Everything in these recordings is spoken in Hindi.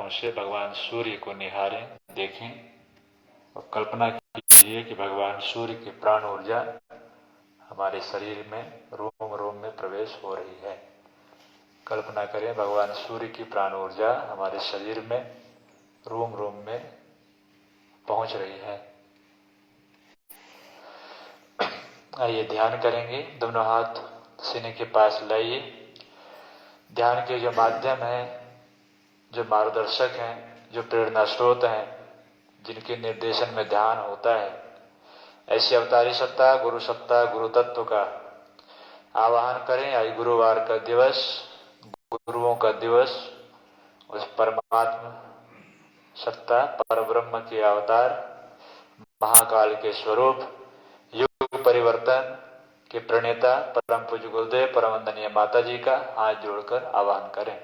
नेत्रों से भगवान सूर्य को निहारें, देखें और कल्पना कीजिए कि भगवान सूर्य की प्राण ऊर्जा हमारे शरीर में रोम रोम में प्रवेश हो रही है। कल्पना करें भगवान सूर्य की प्राण ऊर्जा हमारे शरीर में रोम रोम में पहुंच रही है। आइए ध्यान करेंगे। दोनों हाथ सीने के पास लाइए। ध्यान के जो माध्यम हैं, जो मार्गदर्शक हैं, जो प्रेरणा स्रोत हैं, जिनके निर्देशन में ध्यान होता है, ऐसी अवतारी सत्ता, गुरु सत्ता, गुरु तत्व का आवाहन करें। आज गुरुवार का दिवस, गुरुओं का दिवस, उस परमात्मा सत्ता, परब्रह्म के अवतार, महाकाल के स्वरूप, युग परिवर्तन के प्रणेता परम पूज्य गुरुदेव परम वंदनीय माता जी का हाथ जोड़कर आवाहन करें।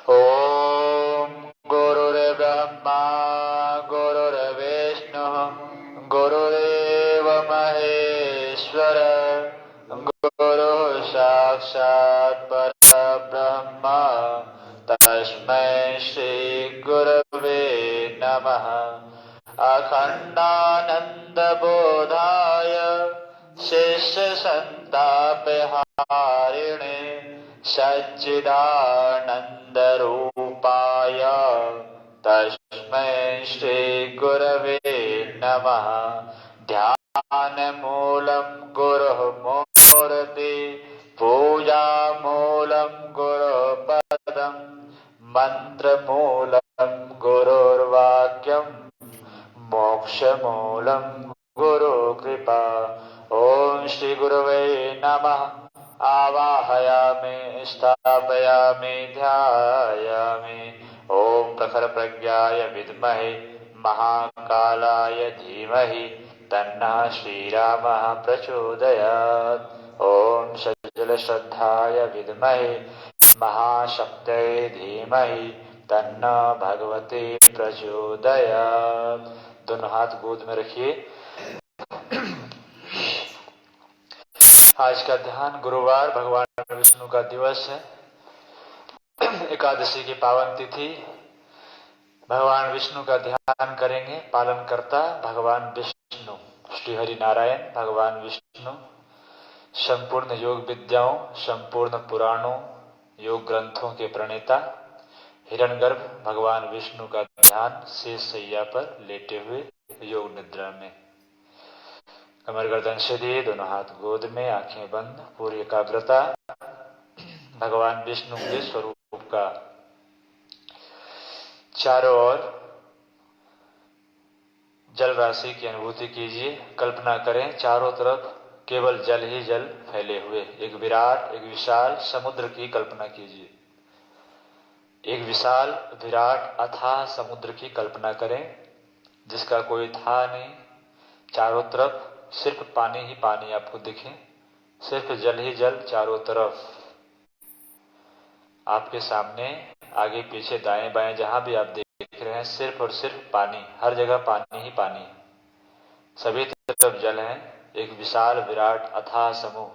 ओम गुरुर्ब्रह्मा गुरुर्विष्णु गुरुदेव महेश्वर गुरु साक्षात् परब्रह्म तस्मै श्री गुरवे नमः। अखंडानंद बोधाय शिष्य संतापहारिणे सच्चिदानंद रूपाय तस्मै श्री गुरवे नमः। ध्यान मूलम गुरुः मूर्ति पूजा मूलम गुरुः पदम मंत्र मूलम गुरुर्वाक्यम मोक्ष मूलम गुरु कृपा। ओम श्री गुरुवे नमः। आवाहयामि स्थापयामि ध्यायामि। ओम प्रखर प्रज्ञाय विद्महे महाकालाय धीमहि तन्नः श्रीरामः प्रचोदयात्। ओम सज्जल श्रद्धाय विद्महे महाशक्तये धीमहि तन्नः भगवते प्रचोदयात्। दोनों हाथ गोद में रखिए। आज का ध्यान गुरुवार भगवान विष्णु का दिवस है। एकादशी की पावन तिथि। भगवान विष्णु का ध्यान करेंगे। पालन करता भगवान विष्णु श्री हरि नारायण भगवान विष्णु संपूर्ण योग विद्याओं, संपूर्ण पुराणों, योग ग्रंथों के प्रणेता हिरण्यगर्भ भगवान विष्णु का ध्यान शेष शैया पर लेटे हुए योग निद्रा में। कमर गर्दन सीधी, दोनों हाथ गोद में, आंखें बंद, पूरी एकाग्रता भगवान विष्णु के स्वरूप का चारों ओर जल राशि की अनुभूति कीजिए। कल्पना करें चारों तरफ केवल जल ही जल फैले हुए एक विराट, एक विशाल समुद्र की कल्पना कीजिए। एक विशाल विराट अथाह समुद्र की कल्पना करें जिसका कोई था नहीं। चारों तरफ सिर्फ पानी ही पानी आपको दिखे, सिर्फ जल ही जल चारों तरफ आपके सामने, आगे पीछे दाएं बाएं जहां भी आप देख रहे हैं सिर्फ और सिर्फ पानी, हर जगह पानी ही पानी, सभी तरफ जल है। एक विशाल विराट अथाह समूह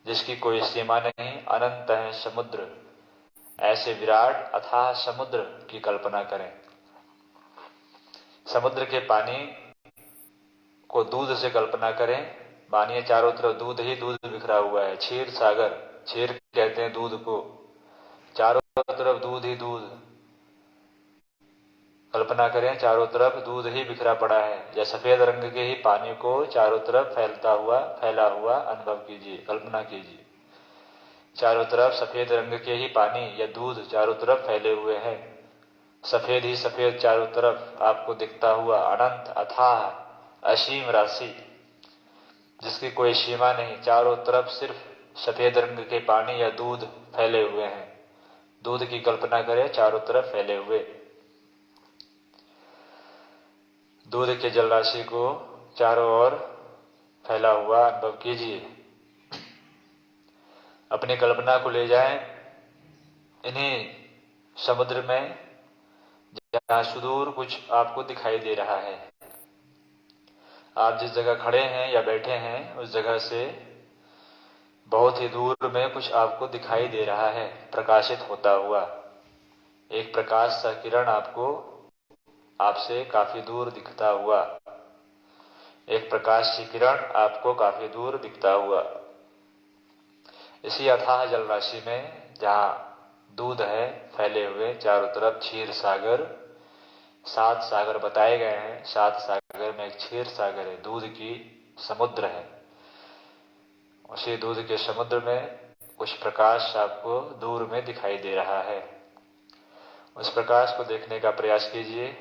जिसकी कोई सीमा नहीं, अनंत है समुद्र। ऐसे विराट अथाह समुद्र की कल्पना करें। समुद्र के पानी को दूध से कल्पना करें। मानिए चारों तरफ दूध ही दूध बिखरा हुआ है। क्षीर सागर, क्षीर कहते हैं दूध को, चारों तरफ दूध ही दूध। कल्पना करें चारों तरफ दूध ही बिखरा पड़ा है, या सफेद रंग के ही पानी को चारों तरफ फैला हुआ अनुभव कीजिए, कल्पना कीजिए। चारों तरफ सफेद रंग के ही पानी या दूध चारों तरफ फैले हुए हैं। सफेद ही सफेद चारों तरफ आपको दिखता हुआ अनंत अथाह असीम राशि जिसकी कोई सीमा नहीं। चारों तरफ सिर्फ सफेद रंग के पानी या दूध फैले हुए हैं। दूध की कल्पना करें चारों तरफ फैले हुए। दूध के जल राशि को चारों ओर फैला हुआ अनुभव कीजिए। अपनी कल्पना को ले जाएं इन्हीं समुद्र में जहां सुदूर कुछ आपको दिखाई दे रहा है। आप जिस जगह खड़े हैं या बैठे हैं उस जगह से बहुत ही दूर में कुछ आपको दिखाई दे रहा है, प्रकाशित होता हुआ। एक प्रकाश सा किरण आपसे काफी दूर दिखता हुआ, एक प्रकाश की किरण आपको काफी दूर दिखता हुआ। इसी अथाह जल राशि में जहां दूध है फैले हुए चारों तरफ, क्षीर सागर, 7 सागर बताए गए हैं। 7 सागर में एक क्षीर सागर है, दूध की समुद्र है। उसी दूध के समुद्र में कुछ प्रकाश आपको दूर में दिखाई दे रहा है। उस प्रकाश को देखने का प्रयास कीजिए।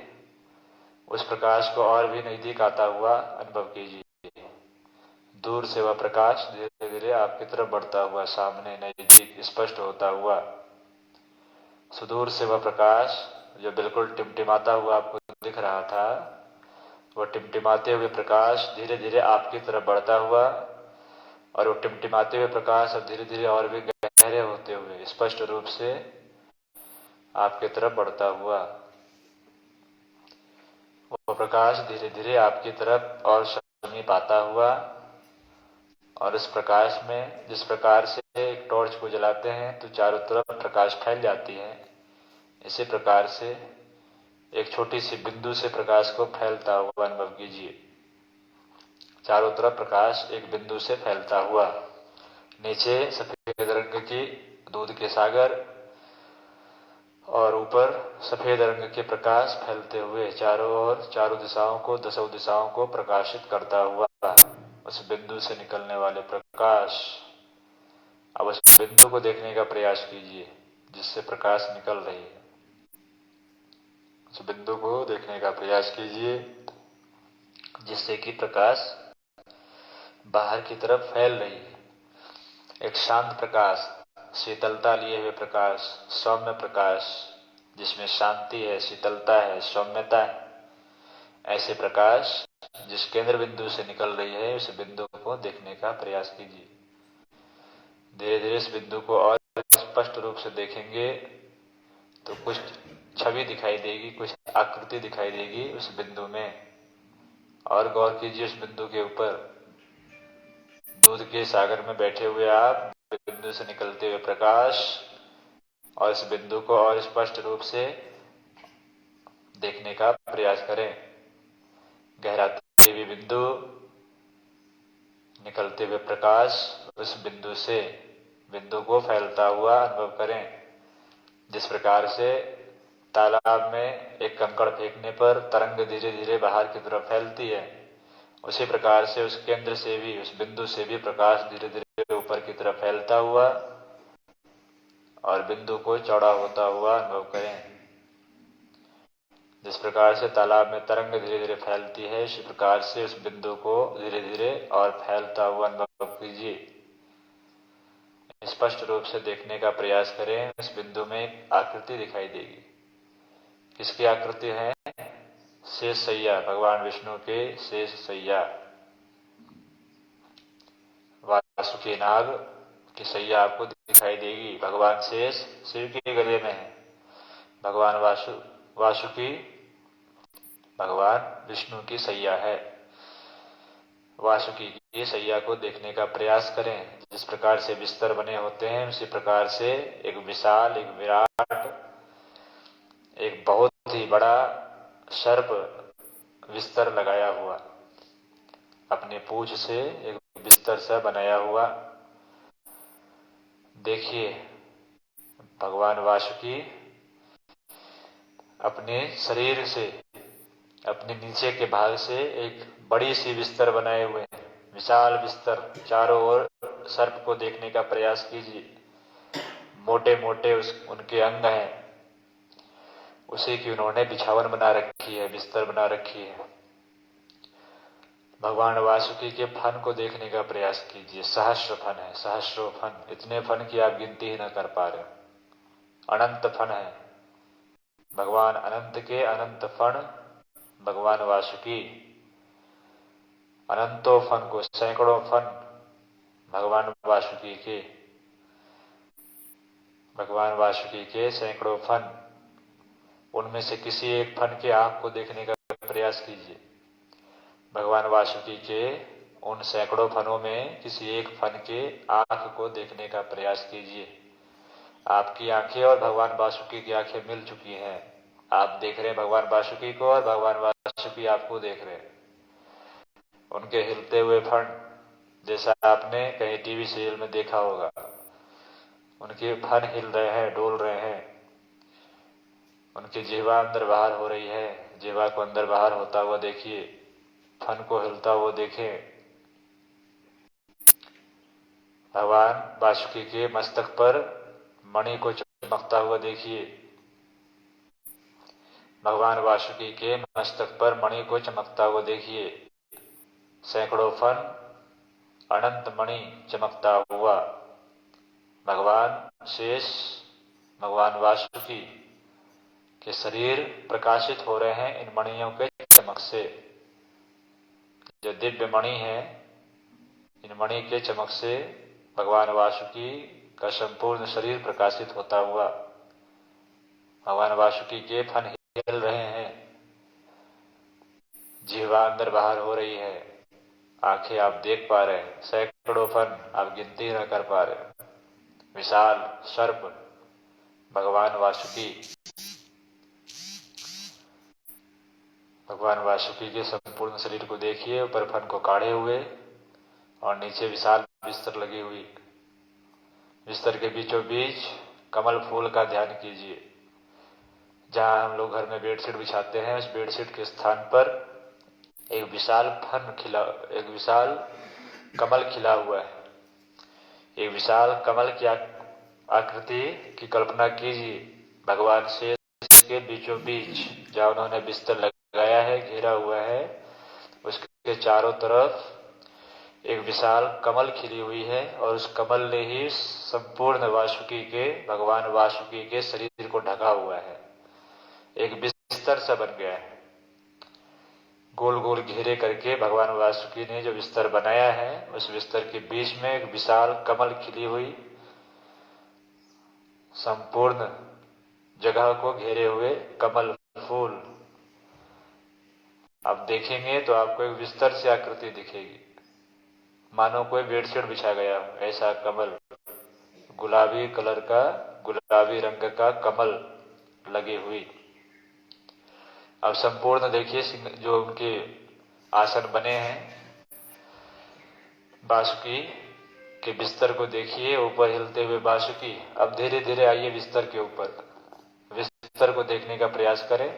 उस प्रकाश को और भी नजदीक आता हुआ अनुभव कीजिए। दूर से वह प्रकाश धीरे धीरे आपकी तरफ बढ़ता हुआ, सामने नजदीक स्पष्ट होता हुआ, सुदूर से वह प्रकाश जो बिल्कुल टिमटिमाता हुआ आपको दिख रहा था, वह टिमटिमाते हुए प्रकाश धीरे धीरे आपकी तरफ बढ़ता हुआ, और वो टिमटिमाते हुए प्रकाश अब धीरे धीरे और भी गहरे होते हुए स्पष्ट रूप से आपकी तरफ बढ़ता हुआ, वो प्रकाश धीरे धीरे आपकी तरफ और समीप आता हुआ। और इस प्रकाश में जिस प्रकार से एक टॉर्च को जलाते हैं तो चारों तरफ प्रकाश फैल जाती है, इसी प्रकार से एक छोटी सी बिंदु से प्रकाश को फैलता हुआ अनुभव कीजिए। चारों तरफ प्रकाश एक बिंदु से फैलता हुआ, नीचे सफेद रंग की दूध के सागर और ऊपर सफेद रंग के प्रकाश फैलते हुए चारों ओर, चारों दिशाओं को, 10 दिशाओं को प्रकाशित करता हुआ उस बिंदु से निकलने वाले प्रकाश। अब उस बिंदु को देखने का प्रयास कीजिए जिससे प्रकाश निकल रही है। उस बिंदु को देखने का प्रयास कीजिए जिससे कि प्रकाश बाहर की तरफ फैल रही है। एक शांत प्रकाश, शीतलता लिए हुए प्रकाश, सौम्य प्रकाश जिसमें शांति है, शीतलता है, सौम्यता है, ऐसे प्रकाश जिस केंद्र बिंदु से निकल रही है उस बिंदु को देखने का प्रयास कीजिए। धीरे धीरे इस बिंदु को और स्पष्ट रूप से देखेंगे तो कुछ छवि दिखाई देगी, कुछ आकृति दिखाई देगी उस बिंदु में। और गौर कीजिए उस बिंदु के ऊपर, दूध के सागर में बैठे हुए आप बिंदु से निकलते हुए प्रकाश, और इस बिंदु को और स्पष्ट रूप से देखने का प्रयास करें। गहराते हुए बिंदु, निकलते हुए प्रकाश, उस बिंदु से बिंदु को फैलता हुआ अनुभव करें। जिस प्रकार से तालाब में एक कंकड़ फेंकने पर तरंग धीरे धीरे बाहर की तरफ फैलती है, उसी प्रकार से उस केंद्र से भी, उस बिंदु से भी प्रकाश धीरे धीरे ऊपर की तरफ फैलता हुआ और बिंदु को चौड़ा होता हुआ अनुभव करें। जिस प्रकार से तालाब में तरंग धीरे धीरे फैलती है, इसी प्रकार से उस बिंदु को धीरे धीरे और फैलता हुआ अनुभव कीजिए। स्पष्ट रूप से देखने का प्रयास करें। इस बिंदु में एक आकृति दिखाई देगी। किसकी आकृति है? शेष सैया, भगवान विष्णु के शेष सैया, वासुकी नाग की सैया आपको दिखाई देगी। भगवान शेष शिव के गले में है, भगवान वासुकी भगवान विष्णु की सैया है। वासुकी की सैया को देखने का प्रयास करें। जिस प्रकार से बिस्तर बने होते हैं उसी प्रकार से एक विशाल, एक विराट, एक बहुत ही बड़ा सर्प बिस्तर लगाया हुआ, अपनी पूंछ से एक बिस्तर सा बनाया हुआ। देखिए भगवान वासुकी अपने शरीर से, अपने नीचे के भाग से एक बड़ी सी बिस्तर बनाए हुए हैं, विशाल बिस्तर। चारों ओर सर्प को देखने का प्रयास कीजिए। मोटे मोटे उनके अंग हैं, उसी की उन्होंने बिछावन बना रखी है, बिस्तर बना रखी है। भगवान वासुकी के फन को देखने का प्रयास कीजिए। सहस्र फन है, सहस्रों फन, इतने फन की आप गिनती ही न कर पा रहे। अनंत फन है भगवान, अनंत के अनंत फन भगवान वासुकी। अनंतों फन को, सैकड़ों फन भगवान वासुकी के, भगवान वासुकी के सैकड़ों फन। उनमें से किसी एक फन के आंख को देखने का प्रयास कीजिए। भगवान वासुकी के उन सैकड़ों फनों में किसी एक फन के आंख को देखने का प्रयास कीजिए। आपकी आंखें और भगवान वासुकी की आंखें मिल चुकी हैं। आप देख रहे हैं भगवान वासुकी को और भगवान वासुकी आपको देख रहे हैं। उनके हिलते हुए फण, जैसा आपने कहीं टीवी सीरियल में देखा होगा, उनके फन हिल रहे हैं, डोल रहे हैं। उनकी जिह्वा अंदर बाहर हो रही है, जिह्वा को अंदर बाहर होता हुआ देखिए, फन को हिलता हुआ देखें। भगवान वासुकी के मस्तक पर मणि को चमकता हुआ देखिए। भगवान वासुकी के मस्तक पर मणि को चमकता हुआ देखिए। सैकड़ों फन, अनंत मणि चमकता हुआ। भगवान शेष, भगवान वासुकी के शरीर प्रकाशित हो रहे हैं इन मणियों के चमक से। जो दिव्य मणि है, इन मणि के चमक से भगवान वासुकी का संपूर्ण शरीर प्रकाशित होता हुआ। भगवान वासुकी के फन हिल रहे हैं, जिह्वा अंदर बाहर हो रही है, आंखें आप देख पा रहे हैं, सैकड़ों फन आप गिनती न कर पा रहे। विशाल सर्प भगवान वासुकी, भगवान वासुकी के संपूर्ण शरीर को देखिए, ऊपर फन को काढ़े हुए और नीचे विशाल बिस्तर लगी हुई। बिस्तर के बीचों बीच कमल फूल का ध्यान कीजिए। जहां हम लोग घर में बेडशीट बिछाते हैं, उस बेडशीट के स्थान पर एक विशाल एक विशाल कमल खिला हुआ है। एक विशाल कमल की आकृति की कल्पना कीजिए। भगवान शेष के बीचों बीच जहां उन्होंने बिस्तर लगाया है, घेरा हुआ है, उसके चारों तरफ एक विशाल कमल खिली हुई है और उस कमल ने ही संपूर्ण वासुकी के, भगवान वासुकी के शरीर को ढका हुआ है। एक बिस्तर सा बन गया है। गोल गोल घेरे करके भगवान वासुकी ने जो बिस्तर बनाया है, उस बिस्तर के बीच में एक विशाल कमल खिली हुई, संपूर्ण जगह को घेरे हुए कमल फूल। आप देखेंगे तो आपको एक बिस्तर से आकृति दिखेगी, मानो कोई बेडशीट बिछा गया हो, ऐसा कमल, गुलाबी कलर का, गुलाबी रंग का कमल लगी हुई। अब संपूर्ण देखिए जो उनके आसन बने हैं, वासुकी के बिस्तर को देखिए, ऊपर हिलते हुए वासुकी। अब धीरे धीरे आइए बिस्तर के ऊपर, बिस्तर को देखने का प्रयास करें।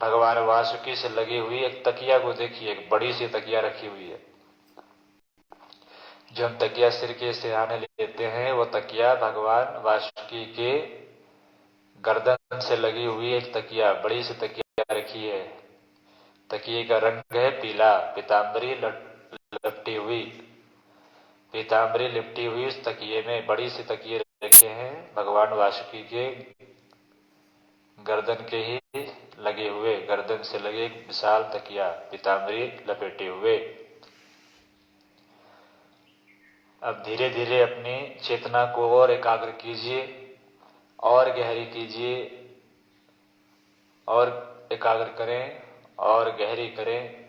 भगवान वासुकी से लगी हुई एक तकिया को देखिए, एक बड़ी सी तकिया रखी हुई है। जो हम तकिया सिर के सिरहाने लेते हैं, वो तकिया भगवान वासुकी के गर्दन से लगी हुई एक तकिया, बड़ी सी तकिया रखी है। तकिए का रंग है पीला, पीतांबरी लपटी हुई, पीतांबरी लिपटी हुई उस तकिए में बड़ी सी तकिए रखे हैं, भगवान वासुकी के गर्दन के ही लगे हुए, गर्दन से लगे एक विशाल तकिया, पीतांबरी लपेटे हुए। अब धीरे धीरे अपनी चेतना को और एकाग्र कीजिए, और गहरी कीजिए, और एकाग्र करें और गहरी करें,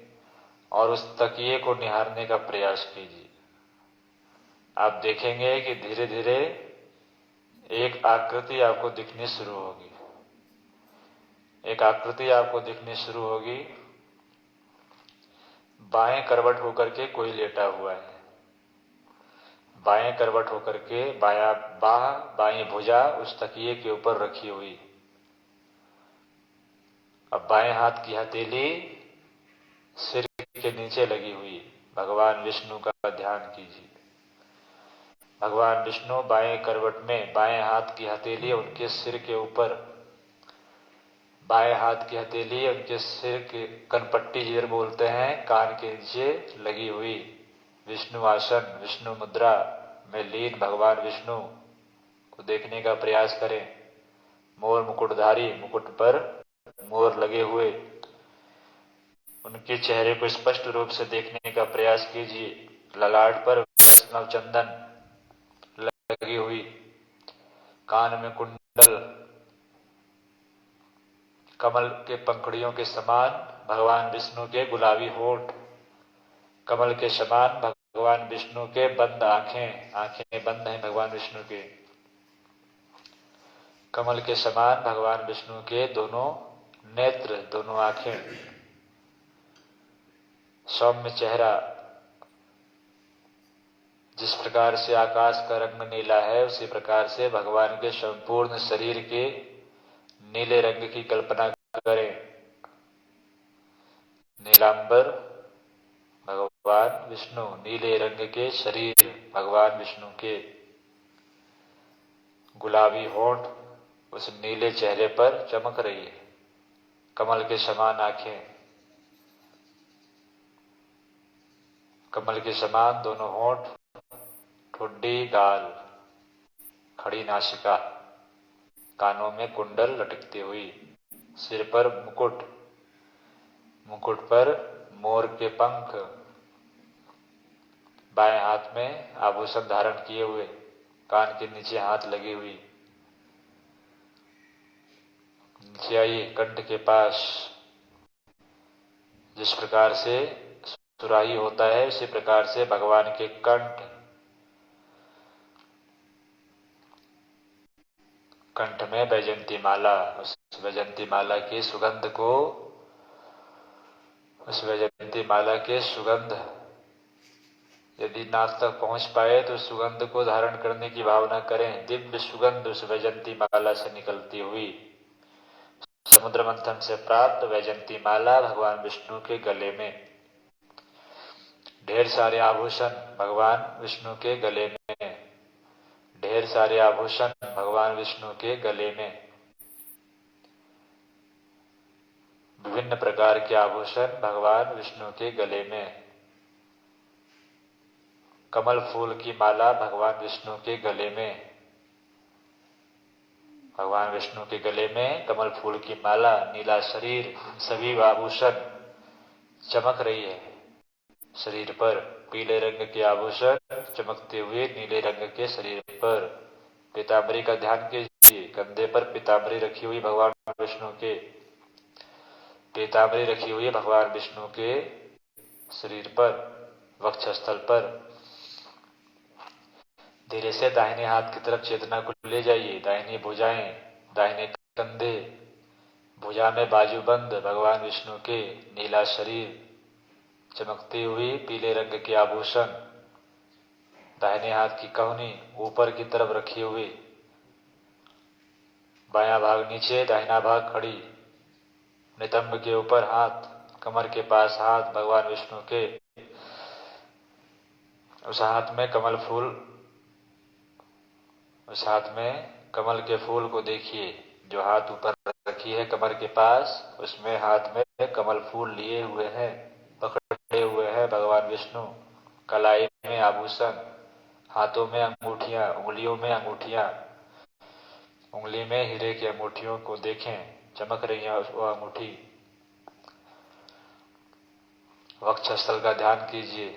और उस तकिए को निहारने का प्रयास कीजिए। आप देखेंगे कि धीरे धीरे एक आकृति आपको दिखनी शुरू होगी। एक आकृति आपको दिखनी शुरू होगी। बाएं करवट होकर के कोई लेटा हुआ है। बाएं करवट होकर के बायां बाह, बाएं भुजा उस तकिए के ऊपर रखी हुई। अब बाएं हाथ की हथेली सिर के नीचे लगी हुई। भगवान विष्णु का ध्यान कीजिए। भगवान विष्णु बाएं करवट में, बाएं हाथ की हथेली उनके सिर के ऊपर, बाएं हाथ की हथेली उनके सिर के कनपट्टी जिधर बोलते हैं, कान के नीचे लगी हुई। विष्णु आसन, विष्णु मुद्रा में लीन भगवान विष्णु को देखने का प्रयास करें। मोर मुकुटधारी, मुकुट पर मोर लगे हुए, उनके चेहरे को स्पष्ट रूप से देखने का प्रयास कीजिए। ललाट पर वैष्णव चंदन लगी हुई, कान में कुंडल, कमल के पंखुड़ियों के समान भगवान विष्णु के गुलाबी होठ, कमल के समान भगवान विष्णु के बंद आंखें, आंखें बंद हैं भगवान विष्णु के। कमल के समान भगवान विष्णु के दोनों नेत्र, दोनों आंखें, सौम्य चेहरा। जिस प्रकार से आकाश का रंग नीला है, उसी प्रकार से भगवान के संपूर्ण शरीर के नीले रंग की कल्पना करें। नीलांबर भगवान विष्णु, नीले रंग के शरीर भगवान विष्णु के, गुलाबी होंठ उस नीले चेहरे पर चमक रही है, कमल के समान आंखें, कमल के समान दोनों होंठ, ठुड्डी, गाल, खड़ी नासिका, कानों में कुंडल लटकती हुई, सिर पर मुकुट, मुकुट पर मोर के पंख, बाएं हाथ में आभूषण धारण किए हुए, कान के नीचे हाथ लगी हुई। नीचे आइए, कंठ के पास जिस प्रकार से सुराही होता है, उसी प्रकार से भगवान के कंठ में वैजयंती माला, उस वैजयंती माला की सुगंध को, उस वैजयंती माला के सुगंध यदि नाक तक पहुंच पाए तो सुगंध को धारण करने की भावना करें। दिव्य सुगंध उस वैजयंती माला से निकलती हुई, समुद्र मंथन से प्राप्त वैजयंती माला भगवान विष्णु के गले में, ढेर सारे आभूषण भगवान विष्णु के गले में, ढेर सारे आभूषण भगवान विष्णु के गले में, विभिन्न प्रकार के आभूषण भगवान विष्णु के गले में, कमल फूल की माला भगवान विष्णु के गले में, भगवान विष्णु के गले में कमल फूल की माला, नीला शरीर, सभी आभूषण चमक रही है। शरीर पर पीले रंग के आभूषण चमकते हुए नीले रंग के शरीर पर। पीतांबरी का ध्यान कीजिए, कंधे पर पीतांबरी रखी हुई भगवान विष्णु के, पीतांबरी रखी हुई भगवान विष्णु के शरीर पर, वक्षस्थल पर। धीरे से दाहिने हाथ की तरफ चेतना को ले जाइए, दाहिनी भुजाएं, दाहिने कंधे, भुजा में बाजूबंद भगवान विष्णु के नीला शरीर, चमकती हुई पीले रंग के आभूषण, दाहिने हाथ की कहुनी ऊपर की तरफ रखी हुई, बायां भाग नीचे, दाहिना भाग खड़ी, नितंब के ऊपर हाथ, कमर के पास हाथ भगवान विष्णु के, उस हाथ में कमल फूल, उस हाथ में कमल के फूल को देखिए। जो हाथ ऊपर रखी है कमर के पास, उसमें हाथ में कमल फूल लिए हुए हैं, पकड़े हुए हैं भगवान विष्णु। कलाई में आभूषण, हाथों में अंगूठियां, उंगलियों में अंगूठियां, उंगली में हीरे की अंगूठियों को देखें, चमक रही है वो अंगूठी। वक्षस्थल का ध्यान कीजिए,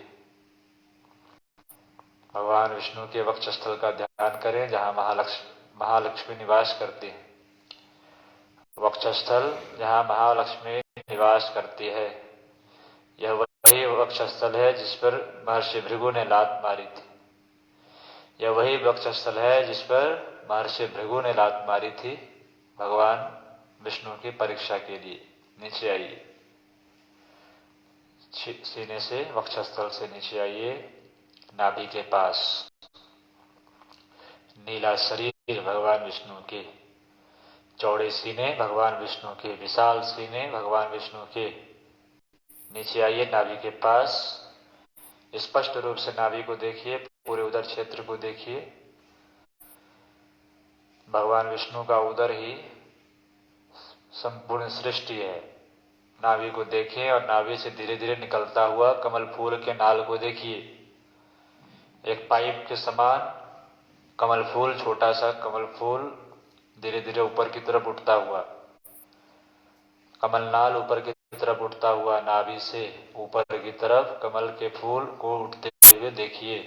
भगवान विष्णु के वक्षस्थल का ध्यान करें जहां महालक्ष्मी निवास करती है। वक्षस्थल जहां महालक्ष्मी निवास करती है, यह वही वक्षस्थल है जिस पर महर्षि भृगु ने लात मारी थी। यह वही वक्षस्थल है जिस पर महर्षि भृगु ने लात मारी थी भगवान विष्णु की परीक्षा के लिए। नीचे आइए, सीने से, वक्षस्थल से नीचे आइए, नाभि के पास नीला शरीर भगवान विष्णु के, चौड़े सीने भगवान विष्णु के, विशाल सीने भगवान विष्णु के। नीचे आइए, नाभि के पास स्पष्ट रूप से नाभि को देखिए, पूरे उदर क्षेत्र को देखिए। भगवान विष्णु का उदर ही संपूर्ण सृष्टि है। नाभि को देखें और नाभि से धीरे धीरे निकलता हुआ कमल फूल के नाल को देखिए। एक पाइप के समान कमल फूल, छोटा सा कमल फूल धीरे धीरे ऊपर की तरफ उठता हुआ, कमल नाल ऊपर की तरफ उठता हुआ, नाभि से ऊपर की तरफ कमल के फूल को उठते हुए देखिए।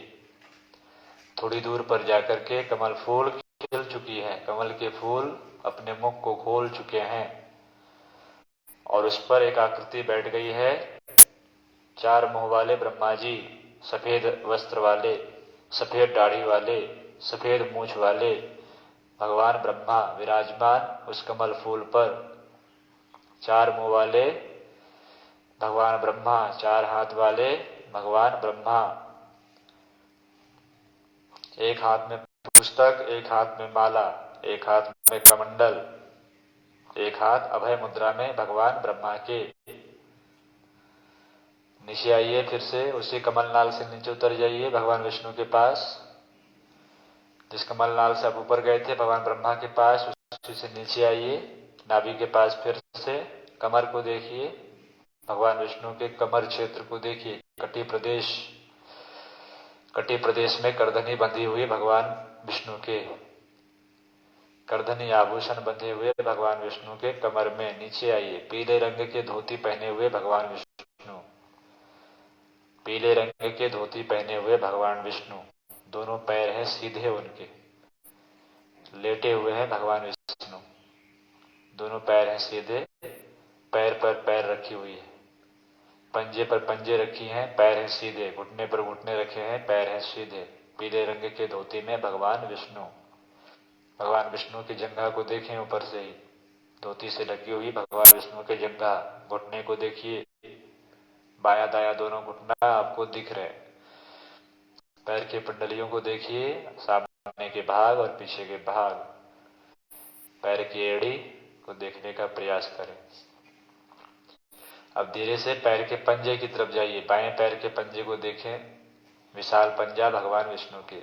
थोड़ी दूर पर जाकर के कमल फूल खिल चुकी है, कमल के फूल अपने मुख को खोल चुके हैं और उस पर एक आकृति बैठ गई है। 4 मुंह वाले ब्रह्मा जी, सफेद वस्त्र वाले, सफेद दाढ़ी वाले, सफेद मूछ वाले, भगवान ब्रह्मा विराजमान उस कमल फूल पर। 4 मुंह वाले भगवान ब्रह्मा, 4 हाथ वाले भगवान ब्रह्मा। एक हाथ में पुस्तक, एक हाथ में माला, एक हाथ में कमंडल, एक हाथ अभय मुद्रा में भगवान ब्रह्मा के। नीचे आइए, फिर से उसी कमलनाल से नीचे उतर जाइए भगवान विष्णु के पास। जिस कमलनाल से आप ऊपर गए थे भगवान ब्रह्मा के पास, उसी से नीचे आइए, नाभि के पास फिर से कमर को देखिए, भगवान विष्णु के कमर क्षेत्र को देखिए। कटी प्रदेश में करधनी बंधी हुई भगवान विष्णु के, करधनी आभूषण बंधे हुए भगवान विष्णु के कमर में। नीचे आइए, पीले रंग के धोती पहने हुए भगवान विष्णु, पीले रंग के धोती पहने हुए भगवान विष्णु। दोनों पैर हैं सीधे उनके, लेटे हुए हैं भगवान विष्णु। दोनों पैर हैं सीधे, पैर पर पैर रखी हुई है, पंजे पर पंजे रखी हैं, पैर हैं सीधे, घुटने पर घुटने रखे हैं, पैर हैं सीधे। पीले रंग के धोती में भगवान विष्णु। भगवान विष्णु की जंघा को देखें ऊपर से ही, धोती से लगी हुई भगवान विष्णु के जंघा। घुटने को देखिए, बाया दाया दोनों घुटना आपको दिख रहे। पैर के पिंडलियों को देखिए, सामने के भाग और पीछे के भाग। पैर की एड़ी को देखने का प्रयास करें। अब धीरे से पैर के पंजे की तरफ जाइए, बाएं पैर के पंजे को देखें, विशाल पंजा भगवान विष्णु के।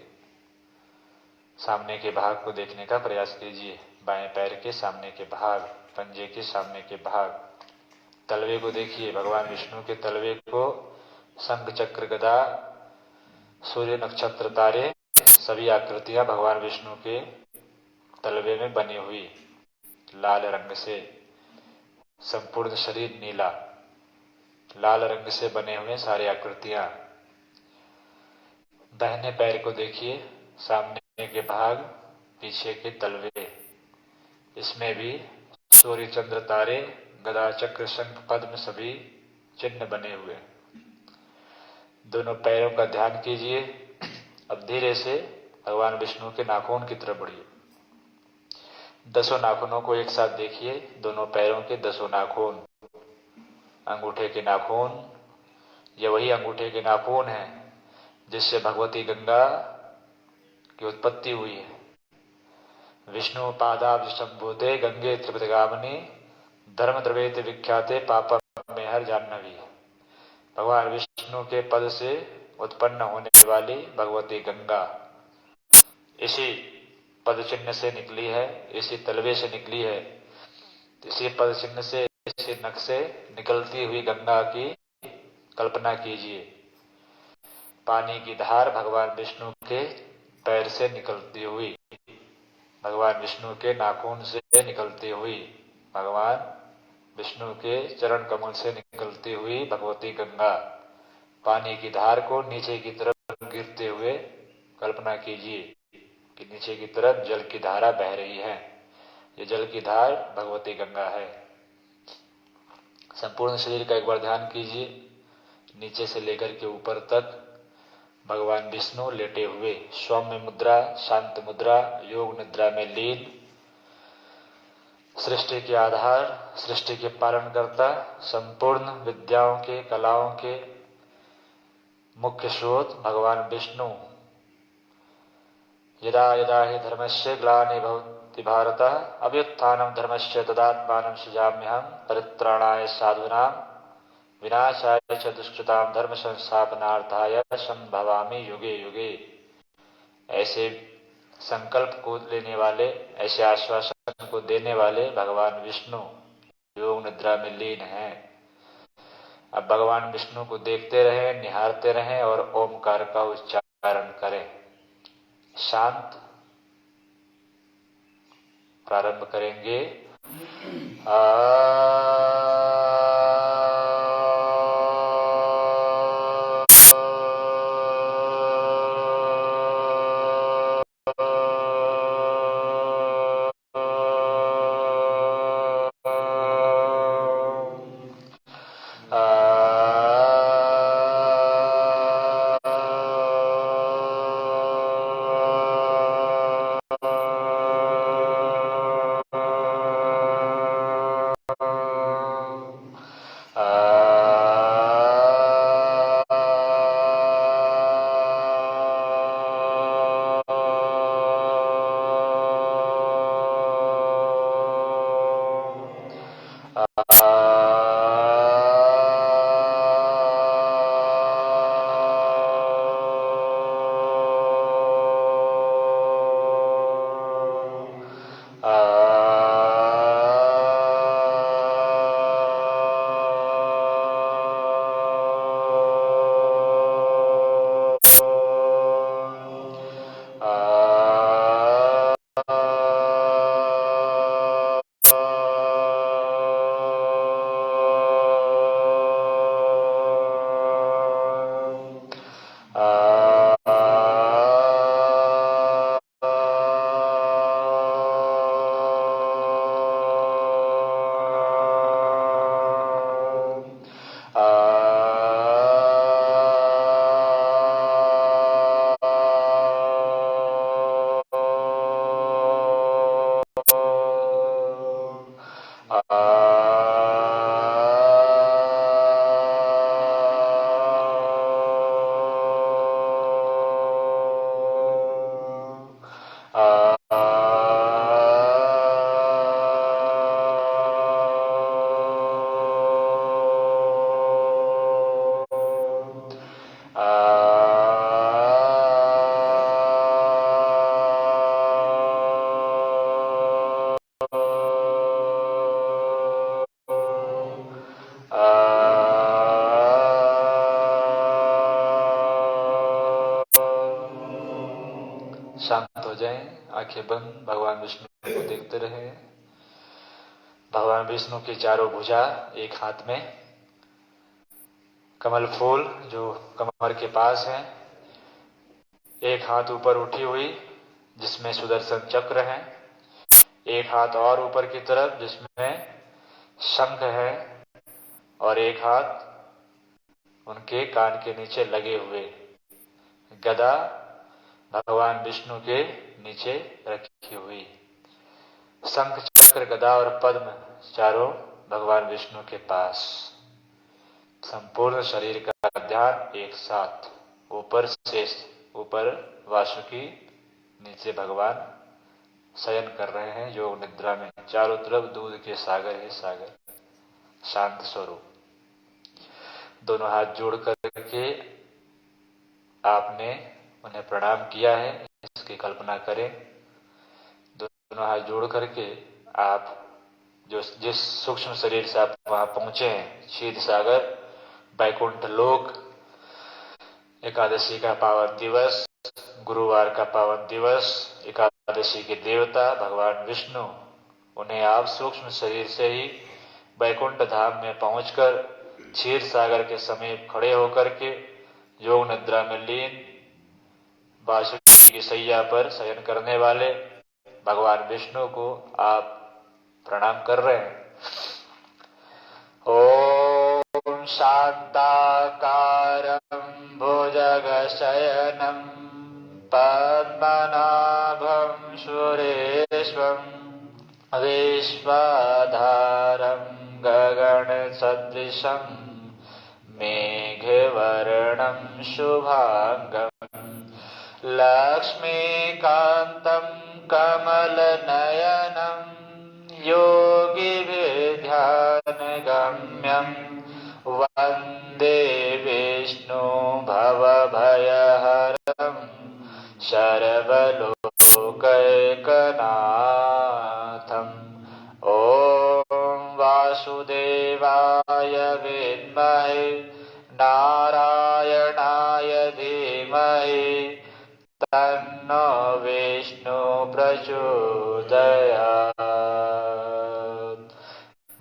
सामने के भाग को देखने का प्रयास कीजिए, बाएं पैर के सामने के भाग, पंजे के सामने के भाग। तलवे को देखिए, भगवान विष्णु के तलवे को शंख चक्र गदा सूर्य नक्षत्र तारे सभी आकृतियां भगवान विष्णु के तलवे में बनी हुई, लाल रंग से। संपूर्ण शरीर नीला, लाल रंग से बने हुए सारी आकृतियां। दाहिने पैर को देखिए, सामने के भाग, पीछे के तलवे, इसमें भी सूर्य चंद्र तारे गदा चक्र शंख पद्म सभी चिन्ह बने हुए। दोनों पैरों का ध्यान कीजिए। अब धीरे से भगवान विष्णु के नाखून की तरफ बढ़िए। 10 नाखूनों को एक साथ देखिए, दोनों पैरों के 10 नाखून। अंगूठे के नाखून, ये वही अंगूठे के नाखून हैं जिससे भगवती गंगा की उत्पत्ति हुई है। विष्णु पादाब्ज संभूते गंगे त्रिपदगामिनी धर्म द्रवेत विख्याते पापा मेहर जाह्नवी। भगवान विष्णु के पद से उत्पन्न होने वाली भगवती गंगा इसी पद चिन्ह से निकली है, इसी तलवे से निकली है। इसी पद चिन्ह से, इसी नख से निकलती हुई गंगा की कल्पना कीजिए। पानी की धार भगवान विष्णु के पैर से निकलती हुई, भगवान विष्णु के नाखून से निकलती हुई, भगवान विष्णु के चरण कमल से निकलती हुई भगवती गंगा। पानी की धार को नीचे की तरफ गिरते हुए कल्पना कीजिए कि नीचे की तरफ जल की धारा बह रही है। ये जल की धार भगवती गंगा है। संपूर्ण शरीर का एक बार ध्यान कीजिए, नीचे से लेकर के ऊपर तक भगवान विष्णु लेटे हुए, सौम्य मुद्रा, शांत मुद्रा, योग निद्रा में लीन, सृष्टि के आधार, सृष्टि के पालन करता, संपूर्ण विद्याओं के, कलाओं के मुख्य स्रोत भगवान विष्णु। यदा यदा हि धर्मस्य ग्लानि भवति भारत अभ्युत्थानं धर्मस्य तदात्मानं सृजाम्यहं परित्राणाय साधूनां विनाशाय च दुष्कृतां धर्म संस्थापनार्थाय संभवामि युगे युगे। ऐसे संकल्प को लेने वाले, ऐसे आश्वासन को देने वाले भगवान विष्णु योग निद्रा में लीन हैं। अब भगवान विष्णु को देखते रहें, निहारते रहें और ओमकार का उच्चारण करें। शांत प्रारंभ करेंगे। शांत हो जाएं, आंखें बंद, भगवान विष्णु को देखते रहें। भगवान विष्णु की चारों भुजा एक हाथ में, कमल फूल जो कमर के पास है, एक हाथ ऊपर उठी हुई जिसमें सुदर्शन चक्र है, एक हाथ और ऊपर की तरफ जिसमें शंख है, और एक हाथ उनके कान के नीचे लगे हुए गदा भगवान विष्णु के नीचे रखी हुई। शंख चक्र गदा और पद्म चारों भगवान विष्णु के पास। संपूर्ण शरीर का ध्यान एक साथ, ऊपर शेष, ऊपर वासुकी, नीचे भगवान शयन कर रहे हैं योग निद्रा में। चारों तरफ दूध के सागर है, सागर शांत स्वरूप। दोनों हाथ जोड़ करके आपने उन्हें प्रणाम किया है, इसकी कल्पना करें। दोनों हाथ जोड़ करके आप जिस सूक्ष्म शरीर से आप वहां पहुंचे हैं, क्षीर सागर, बैकुंठ लोक, एकादशी का पावन दिवस, गुरुवार का पावन दिवस, एकादशी के देवता भगवान विष्णु, उन्हें आप सूक्ष्म शरीर से ही बैकुंठ धाम में पहुंचकर क्षीर सागर के समीप खड़े होकर के योग निद्रा में लीन, वासुकी की सैया पर शयन करने वाले भगवान विष्णु को आप प्रणाम कर रहे हैं। ओम शांताकारं भुजगशयनं पद्मनाभं सुरेशं विश्वाधारं गगनसदृशं मेघवर्णं शुभांगं लक्ष्मीकान्तं कमलनयनं योगिभिर्ध्यानगम्यं वन्दे विष्णु भवभयहरं सर्वलोकैकनाथम्। ॐ वासुदेवाय विद्महे नारायणाय धीमहि तन्नो विष्णु प्रचोदयात्।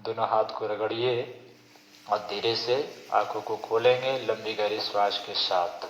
दोनों हाथ को रगड़िए और धीरे से आंखों को खोलेंगे लंबी गहरी श्वास के साथ।